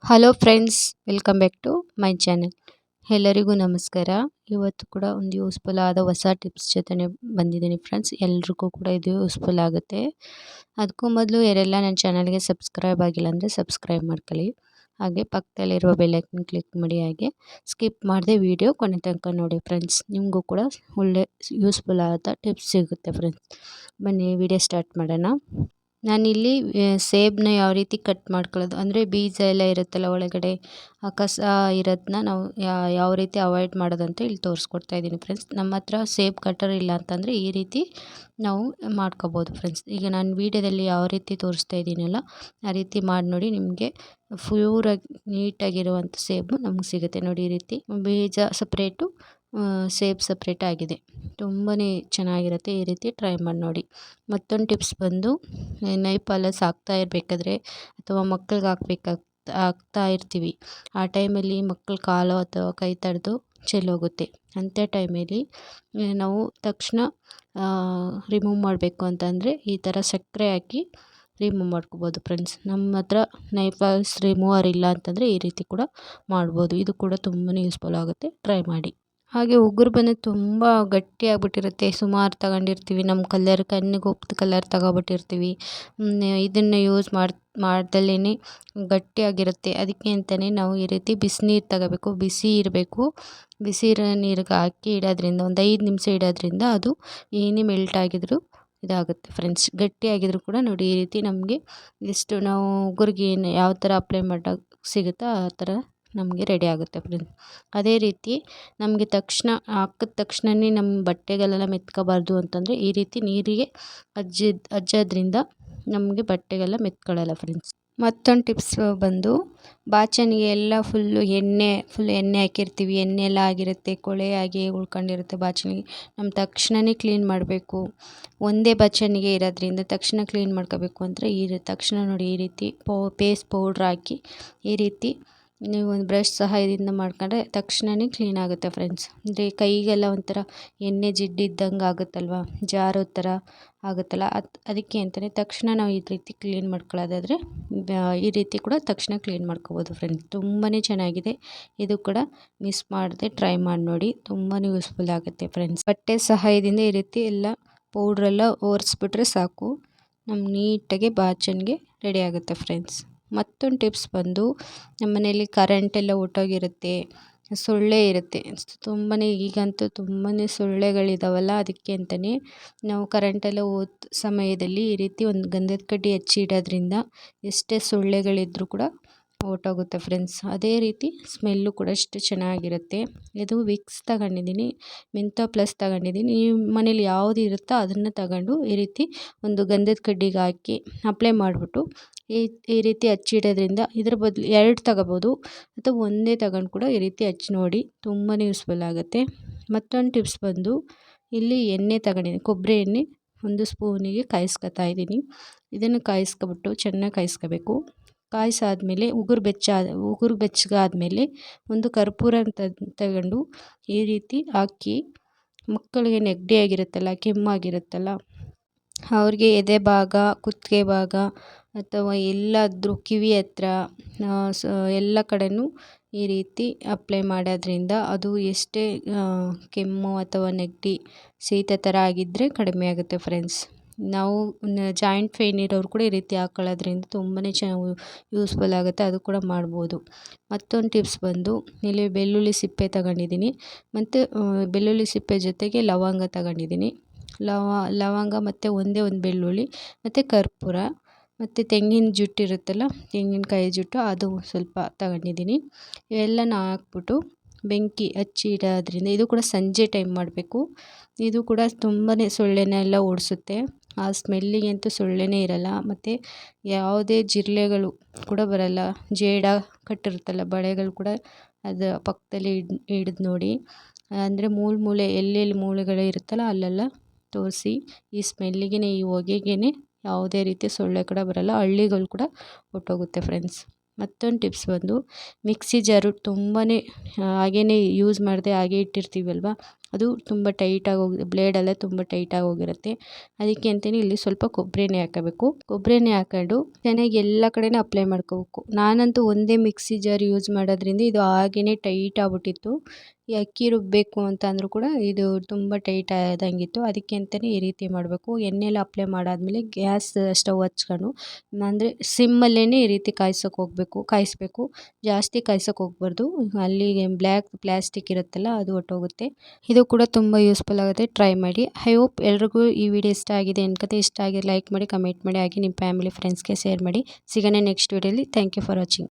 Hello friends, welcome back to my channel. ಎಲ್ಲರಿಗೂ ನಮಸ್ಕಾರ. ಇವತ್ತು ಕೂಡ ಒಂದು ಯೂಸ್ಫುಲ್ ಆದ ಹೊಸ ಟಿಪ್ಸ್ ಜೊತೆ ಬಂದಿದ್ದೀನಿ ಫ್ರೆಂಡ್ಸ್. ಎಲ್ರಿಗೂ ಕೂಡ ಇದು ಯೂಸ್ಫುಲ್ ಆಗುತ್ತೆ. ಅದಕ್ಕೂ ಮೊದಲು ಯಾರೆಲ್ಲ ನನ್ನ ಚಾನಲ್ಗೆ ಸಬ್ಸ್ಕ್ರೈಬ್ ಆಗಿಲ್ಲ ಅಂದರೆ ಸಬ್ಸ್ಕ್ರೈಬ್ ಮಾಡ್ಕೊಳ್ಳಿ. ಹಾಗೆ ಪಕ್ಕದಲ್ಲಿರುವ ಬೆಲ್ಲೈಕನ್ ಕ್ಲಿಕ್ ಮಾಡಿ. ಹಾಗೆ ಸ್ಕಿಪ್ ಮಾಡದೆ ವಿಡಿಯೋ ಕೊನೆ ತನಕ ನೋಡಿ ಫ್ರೆಂಡ್ಸ್. ನಿಮಗೂ ಕೂಡ ಒಳ್ಳೆ ಯೂಸ್ಫುಲ್ ಆದ ಟಿಪ್ಸ್ ಸಿಗುತ್ತೆ ಫ್ರೆಂಡ್ಸ್. ಬನ್ನಿ ವಿಡಿಯೋ ಸ್ಟಾರ್ಟ್ ಮಾಡೋಣ. ನಾನಿಲ್ಲಿ ಸೇಬನ್ನ ಯಾವ ರೀತಿ ಕಟ್ ಮಾಡ್ಕೊಳ್ಳೋದು ಅಂದರೆ ಬೀಜ ಎಲ್ಲ ಇರುತ್ತಲ್ಲ ಒಳಗಡೆ, ಆ ಕಸ ಇರೋದನ್ನ ನಾವು ಯಾವ ರೀತಿ ಅವಾಯ್ಡ್ ಮಾಡೋದು ಅಂತ ಇಲ್ಲಿ ತೋರಿಸ್ಕೊಡ್ತಾ ಇದ್ದೀನಿ ಫ್ರೆಂಡ್ಸ್. ನಮ್ಮ ಹತ್ರ ಸೇಬ್ ಕಟರ್ ಇಲ್ಲ ಅಂತಂದರೆ ಈ ರೀತಿ ನಾವು ಮಾಡ್ಕೋಬೋದು ಫ್ರೆಂಡ್ಸ್. ಈಗ ನಾನು ವೀಡಿಯೋದಲ್ಲಿ ಯಾವ ರೀತಿ ತೋರಿಸ್ತಾ ಇದ್ದೀನಲ್ಲ ಆ ರೀತಿ ಮಾಡಿ ನೋಡಿ, ನಿಮಗೆ ಪ್ಯೂರಾಗಿ ನೀಟಾಗಿರುವಂಥ ಸೇಬು ನಮ್ಗೆ ಸಿಗುತ್ತೆ ನೋಡಿ. ಈ ರೀತಿ ಬೀಜ ಸಪ್ರೇಟು, ಸೇಬ್ ಸಪ್ರೇಟ್ ಆಗಿದೆ. ತುಂಬಾ ಚೆನ್ನಾಗಿರುತ್ತೆ. ಈ ರೀತಿ ಟ್ರೈ ಮಾಡಿ ನೋಡಿ. ಮತ್ತೊಂದು ಟಿಪ್ಸ್ ಬಂದು, ನೈಫಲ್ಲಿ ಸಾಕ್ತಾ ಇರಬೇಕಾದ್ರೆ ಅಥವಾ ಮಕ್ಕಳಿಗೆ ಹಾಕ್ತಾ ಇರ್ತೀವಿ, ಆ ಟೈಮಲ್ಲಿ ಮಕ್ಕಳ ಕಾಲು ಅಥವಾ ಕೈ ತಡೆದು ಚೆಲ್ಲೋಗುತ್ತೆ. ಅಂಥ ಟೈಮಲ್ಲಿ ನಾವು ತಕ್ಷಣ ರಿಮೂವ್ ಮಾಡಬೇಕು ಅಂತಂದರೆ ಈ ಥರ ಸಕ್ಕರೆ ಹಾಕಿ ರಿಮೂವ್ ಮಾಡ್ಕೋಬೋದು ಫ್ರೆಂಡ್ಸ್. ನಮ್ಮ ಹತ್ರ ನೈಫಲ್ಸ್ ರಿಮೂವರ್ ಇಲ್ಲ ಅಂತಂದರೆ ಈ ರೀತಿ ಕೂಡ ಮಾಡ್ಬೋದು. ಇದು ಕೂಡ ತುಂಬಾ ಯೂಸ್ಫುಲ್ ಆಗುತ್ತೆ, ಟ್ರೈ ಮಾಡಿ. ಹಾಗೆ ಉಗುರು ಬಂದು ತುಂಬ ಗಟ್ಟಿಯಾಗ್ಬಿಟ್ಟಿರುತ್ತೆ. ಸುಮಾರು ತಗೊಂಡಿರ್ತೀವಿ, ನಮ್ಮ ಕಣ್ಣಿಗೆ ಒಪ್ಪಿದ ಕಲರ್ ತಗೊಬಿಟ್ಟಿರ್ತೀವಿ. ಇದನ್ನು ಯೂಸ್ ಮಾಡ್ದಲೇ ಗಟ್ಟಿಯಾಗಿರುತ್ತೆ. ಅದಕ್ಕೆ ಅಂತಲೇ ನಾವು ಈ ರೀತಿ ಬಿಸಿನೀರು ತಗೋಬೇಕು. ಬಿಸಿ ಇರಬೇಕು. ಬಿಸಿ ಇರೋ ನೀರಿಗೆ ಹಾಕಿ ಇಡೋದ್ರಿಂದ ಒಂದು 5 ನಿಮಿಷ ಇಡೋದ್ರಿಂದ ಅದು ಏನೇ ಮೆಲ್ಟ್ ಆಗಿದ್ರೂ ಇದಾಗುತ್ತೆ ಫ್ರೆಂಡ್ಸ್. ಗಟ್ಟಿಯಾಗಿದ್ರೂ ಕೂಡ ನೋಡಿ ಈ ರೀತಿ ನಮಗೆ ಎಷ್ಟು ನಾವು ಉಗುರಿಗೆ ಯಾವ ಥರ ಅಪ್ಲೈ ಮಾಡಾಗ ಸಿಗುತ್ತೋ ಆ ಥರ ನಮಗೆ ರೆಡಿ ಆಗುತ್ತೆ ಫ್ರೆಂಡ್ಸ್. ಅದೇ ರೀತಿ ನಮಗೆ ತಕ್ಷಣ ಹಾಕಿದ ತಕ್ಷಣವೇ ನಮ್ಮ ಬಟ್ಟೆಗಳೆಲ್ಲ ಮೆತ್ಕೋಬಾರ್ದು ಅಂತಂದರೆ ಈ ರೀತಿ ನೀರಿಗೆ ಅಜ್ಜೋದ್ರಿಂದ ನಮಗೆ ಬಟ್ಟೆಗೆಲ್ಲ ಮೆತ್ಕೊಳ್ಳಲ್ಲ ಫ್ರೆಂಡ್ಸ್. ಮತ್ತೊಂದು ಟಿಪ್ಸ್ ಬಂದು, ಬಾಚಣಿಗೆ ಎಲ್ಲ ಫುಲ್ ಎಣ್ಣೆ ಹಾಕಿರ್ತೀವಿ, ಎಣ್ಣೆ ಎಲ್ಲ ಆಗಿರುತ್ತೆ, ಕೊಳೆಯಾಗಿ ಉಳ್ಕೊಂಡಿರುತ್ತೆ ಬಾಚಣಿಗೆ. ನಮ್ಮ ತಕ್ಷಣವೇ ಕ್ಲೀನ್ ಮಾಡಬೇಕು. ಒಂದೇ ಬಾಚಣಿಗೆ ಇರೋದ್ರಿಂದ ತಕ್ಷಣ ಕ್ಲೀನ್ ಮಾಡ್ಕೋಬೇಕು ಅಂದರೆ ತಕ್ಷಣ ನೋಡಿ ಈ ರೀತಿ ಪೇಸ್ಟ್ ಪೌಡ್ರ್ ಹಾಕಿ ಈ ರೀತಿ ನೀವು ಒಂದು ಬ್ರಷ್ ಸಹಾಯದಿಂದ ಮಾಡ್ಕೊಂಡ್ರೆ ತಕ್ಷಣವೇ ಕ್ಲೀನ್ ಆಗುತ್ತೆ ಫ್ರೆಂಡ್ಸ್. ಅಂದರೆ ಕೈಗೆಲ್ಲ ಒಂಥರ ಎಣ್ಣೆ ಜಿಡ್ಡಿದ್ದಂಗೆ ಆಗುತ್ತಲ್ವ, ಜಾರೋ ಥರ ಆಗುತ್ತಲ್ಲ, ಅದಕ್ಕೆ ಅಂತಲೇ ತಕ್ಷಣ ನಾವು ಈ ರೀತಿ ಕ್ಲೀನ್ ಮಾಡ್ಕೊಳ್ಳೋದಾದರೆ ಈ ರೀತಿ ಕೂಡ ತಕ್ಷಣ ಕ್ಲೀನ್ ಮಾಡ್ಕೋಬೋದು ಫ್ರೆಂಡ್ಸ್. ತುಂಬಾ ಚೆನ್ನಾಗಿದೆ. ಇದು ಕೂಡ ಮಿಸ್ ಮಾಡದೆ ಟ್ರೈ ಮಾಡಿ ನೋಡಿ. ತುಂಬಾ ಯೂಸ್ಫುಲ್ ಆಗುತ್ತೆ ಫ್ರೆಂಡ್ಸ್. ಬಟ್ಟೆ ಸಹಾಯದಿಂದ ಈ ರೀತಿ ಎಲ್ಲ ಪೌಡ್ರೆಲ್ಲ ಒರೆಸ್ಬಿಟ್ರೆ ಸಾಕು, ನಮ್ಗೆ ನೀಟಾಗಿ ಬಾಚಣಿಗೆ ರೆಡಿ ಆಗುತ್ತೆ ಫ್ರೆಂಡ್ಸ್. ಮತ್ತೊಂದು ಟಿಪ್ಸ್ ಬಂದು, ನಮ್ಮ ಮನೆಯಲ್ಲಿ ಕರೆಂಟೆಲ್ಲ ಹೊರ್ಟೋಗಿರುತ್ತೆ, ಸೊಳ್ಳೆ ಇರುತ್ತೆ ತುಂಬಾ. ಈಗಂತೂ ತುಂಬಾ ಸೊಳ್ಳೆಗಳಿದಾವಲ್ಲ, ಅದಕ್ಕೆ ಅಂತಲೇ ನಾವು ಕರೆಂಟೆಲ್ಲ ಹೋದ ಸಮಯದಲ್ಲಿ ಈ ರೀತಿ ಒಂದು ಗಂಧದ ಕಡ್ಡಿ ಹಚ್ಚಿ ಇಡೋದ್ರಿಂದ ಎಷ್ಟೇ ಸೊಳ್ಳೆಗಳಿದ್ರೂ ಕೂಡ ಹೊರ್ಟೋಗುತ್ತೆ ಫ್ರೆಂಡ್ಸ್. ಅದೇ ರೀತಿ ಸ್ಮೆಲ್ಲು ಕೂಡ ಅಷ್ಟು ಚೆನ್ನಾಗಿರುತ್ತೆ. ಇದು ವಿಕ್ಸ್ ತಗೊಂಡಿದ್ದೀನಿ, ಮೆಂಥೋ ಪ್ಲಸ್ ತಗೊಂಡಿದ್ದೀನಿ. ನಿಮ್ಮ ಮನೇಲಿ ಯಾವುದು ಇರುತ್ತೋ ಅದನ್ನು ತಗೊಂಡು ಈ ರೀತಿ ಒಂದು ಗಂಧದ ಕಡ್ಡಿಗೆ ಹಾಕಿ ಅಪ್ಲೈ ಮಾಡಿಬಿಟ್ಟು ಈ ರೀತಿ ಹಚ್ಚಿಡೋದ್ರಿಂದ, ಇದ್ರ ಬದಲು 2 ತಗೋಬೋದು ಅಥವಾ ಒಂದೇ ತಗೊಂಡು ಕೂಡ ಈ ರೀತಿ ಹಚ್ಚಿ ನೋಡಿ. ತುಂಬಾ ಯೂಸ್ಫುಲ್ ಆಗುತ್ತೆ. ಮತ್ತೊಂದು ಟಿಪ್ಸ್ ಬಂದು, ಇಲ್ಲಿ ಎಣ್ಣೆ ತಗೊಂಡಿದ್ದೀನಿ, ಕೊಬ್ಬರಿ ಎಣ್ಣೆ 1 ಸ್ಪೂನಿಗೆ ಕಾಯಿಸ್ಕೊತಾ ಇದ್ದೀನಿ. ಇದನ್ನು ಕಾಯಿಸ್ಕೊಬಿಟ್ಟು ಚೆನ್ನಾಗಿ ಕಾಯಿಸ್ಕೋಬೇಕು. ಕಾಯಿಸಾದ್ಮೇಲೆ ಉಗುರು ಬೆಚ್ಚಗಾದ್ಮೇಲೆ ಒಂದು ಕರ್ಪೂರ ತಗೊಂಡು ಈ ರೀತಿ ಹಾಕಿ, ಮಕ್ಕಳಿಗೆ ನೆಗಡಿ ಆಗಿರುತ್ತಲ್ಲ, ಕೆಮ್ಮಾಗಿರುತ್ತಲ್ಲ, ಅವ್ರಿಗೆ ಎದೆ ಭಾಗ, ಕುತ್ತಿಗೆ ಭಾಗ ಅಥವಾ ಎಲ್ಲಾದರೂ ಕಿವಿ ಹತ್ರ ಎಲ್ಲ ಕಡೆಯೂ ಈ ರೀತಿ ಅಪ್ಲೈ ಮಾಡೋದ್ರಿಂದ ಅದು ಎಷ್ಟೇ ಕೆಮ್ಮು ಅಥವಾ ನೆಗಡಿ, ಶೀತ ಥರ ಆಗಿದ್ದರೆ ಕಡಿಮೆ ಆಗುತ್ತೆ ಫ್ರೆಂಡ್ಸ್. ನಾವು ಜಾಯಿಂಟ್ ಪೇಯ್ನ್ ಇರೋರು ಕೂಡ ಈ ರೀತಿ ಹಾಕ್ಕೊಳ್ಳೋದ್ರಿಂದ ತುಂಬಾ ಚೆನ್ನಾಗಿ ಯೂಸ್ಫುಲ್ ಆಗುತ್ತೆ. ಅದು ಕೂಡ ಮಾಡ್ಬೋದು. ಮತ್ತೊಂದು ಟಿಪ್ಸ್ ಬಂದು, ಇಲ್ಲಿ ಬೆಳ್ಳುಳ್ಳಿ ಸಿಪ್ಪೆ ತಗೊಂಡಿದ್ದೀನಿ, ಮತ್ತು ಬೆಳ್ಳುಳ್ಳಿ ಸಿಪ್ಪೆ ಜೊತೆಗೆ ಲವಂಗ ತಗೊಂಡಿದ್ದೀನಿ. ಲವಂಗ ಮತ್ತು ಒಂದೇ ಒಂದು ಬೆಳ್ಳುಳ್ಳಿ ಮತ್ತು ಕರ್ಪೂರ ಮತ್ತು ತೆಂಗಿನ ಜುಟ್ಟು ಇರುತ್ತಲ್ಲ, ತೆಂಗಿನಕಾಯಿ ಜುಟ್ಟು ಅದು ಸ್ವಲ್ಪ ತಗೊಂಡಿದ್ದೀನಿ. ಇವೆಲ್ಲನ ಹಾಕ್ಬಿಟ್ಟು ಬೆಂಕಿ ಹಚ್ಚಿ ಇಡೋದ್ರಿಂದ, ಇದು ಕೂಡ ಸಂಜೆ ಟೈಮ್ ಮಾಡಬೇಕು. ಇದು ಕೂಡ ತುಂಬಾ ಸೊಳ್ಳೆನೆಲ್ಲ ಓಡಿಸುತ್ತೆ. ಆ ಸ್ಮೆಲ್ಲಿಗಂತೂ ಸೊಳ್ಳೆನೇ ಇರಲ್ಲ, ಮತ್ತು ಯಾವುದೇ ಜಿರಳೆಗಳು ಕೂಡ ಬರಲ್ಲ. ಜೇಡ ಕಟ್ಟಿರುತ್ತಲ್ಲ ಬಳೆಗಳು ಕೂಡ ಅದು ಪಕ್ಕದಲ್ಲಿ ಹಿಡಿದು ನೋಡಿ, ಅಂದರೆ ಮೂಲೆ ಎಲ್ಲೆಲ್ಲಿ ಮೂಲೆಗಳು ಇರುತ್ತಲ್ಲ ಅಲ್ಲೆಲ್ಲ ತೋರಿಸಿ. ಈ ಸ್ಮೆಲ್ಲಿಗೆ, ಈ ಹೊಗೆಗೆ ಯಾವುದೇ ರೀತಿ ಸೊಳ್ಳೆ ಕೂಡ ಬರಲ್ಲ, ಹಳ್ಳಿಗಳು ಕೂಡ ಹೊರ್ಟೋಗುತ್ತೆ ಫ್ರೆಂಡ್ಸ್. ಮತ್ತೊಂದು ಟಿಪ್ಸ್ ಬಂದು, ಮಿಕ್ಸಿ ಜಾರು ತುಂಬಾ ಹಾಗೇ ಯೂಸ್ ಮಾಡದೆ ಹಾಗೆ ಇಟ್ಟಿರ್ತೀವಲ್ವ, ಅದು ತುಂಬ ಟೈಟಾಗಿ ಹೋಗಿ ಬ್ಲೇಡೆಲ್ಲ ತುಂಬ ಟೈಟಾಗಿ ಹೋಗಿರುತ್ತೆ. ಅದಕ್ಕೆ ಅಂತಲೇ ಇಲ್ಲಿ ಸ್ವಲ್ಪ ಕೊಬ್ಬರಿ ಎಣ್ಣೆ ಹಾಕೋಬೇಕು. ಕೊಬ್ಬರಿ ಎಣ್ಣೆ ಹಾಕೊಂಡು ಚೆನ್ನಾಗಿ ಎಲ್ಲ ಕಡೆನೂ ಅಪ್ಲೈ ಮಾಡ್ಕೋಬೇಕು. ನಾನಂತೂ ಒಂದೇ ಮಿಕ್ಸಿ ಜಾರ್ ಯೂಸ್ ಮಾಡೋದ್ರಿಂದ ಇದು ಹಾಗೇ ಟೈಟ್ ಆಗ್ಬಿಟ್ಟಿತ್ತು. ಈ ಅಕ್ಕಿ ರುಬ್ಬಬೇಕು ಅಂತ ಅಂದರೂ ಕೂಡ ಇದು ತುಂಬ ಟೈಟ್ ಆದಂಗಿತ್ತು. ಅದಕ್ಕೆ ಅಂತಲೇ ಈ ರೀತಿ ಮಾಡಬೇಕು. ಎಣ್ಣೆ ಎಲ್ಲ ಅಪ್ಲೈ ಮಾಡಾದಮೇಲೆ ಗ್ಯಾಸ್ ಸ್ಟವ್ ಹಚ್ಕೊಂಡು ಅಂದರೆ ಸಿಮ್ಮಲ್ಲೇ ಈ ರೀತಿ ಕಾಯಿಸ್ಬೇಕು. ಜಾಸ್ತಿ ಕಾಯ್ಸೋಕೆ ಹೋಗ್ಬಾರ್ದು, ಅಲ್ಲಿಗೆ ಬ್ಲ್ಯಾಕ್ ಪ್ಲಾಸ್ಟಿಕ್ ಇರುತ್ತಲ್ಲ ಅದು ಹೊಟ್ಟೋಗುತ್ತೆ. ಇದು ಕೂಡ ತುಂಬ ಯೂಸ್ಫುಲ್ ಆಗುತ್ತೆ, ಟ್ರೈ ಮಾಡಿ. ಐ ಹೋಪ್ ಎಲ್ರಿಗೂ ಈ ವಿಡಿಯೋ ಇಷ್ಟ ಆಗಿದೆ ಅನ್ಕೋತೆ. ಇಷ್ಟ ಆಗಿದೆ ಲೈಕ್ ಮಾಡಿ, ಕಮೆಂಟ್ ಮಾಡಿ, ಹಾಗೆ ನಿಮ್ಮ ಫ್ಯಾಮಿಲಿ ಫ್ರೆಂಡ್ಸ್ಗೆ ಶೇರ್ ಮಾಡಿ. ಸಿಗೋಣ ನೆಕ್ಸ್ಟ್ ವಿಡಿಯೋಲಿ. Thank you for watching.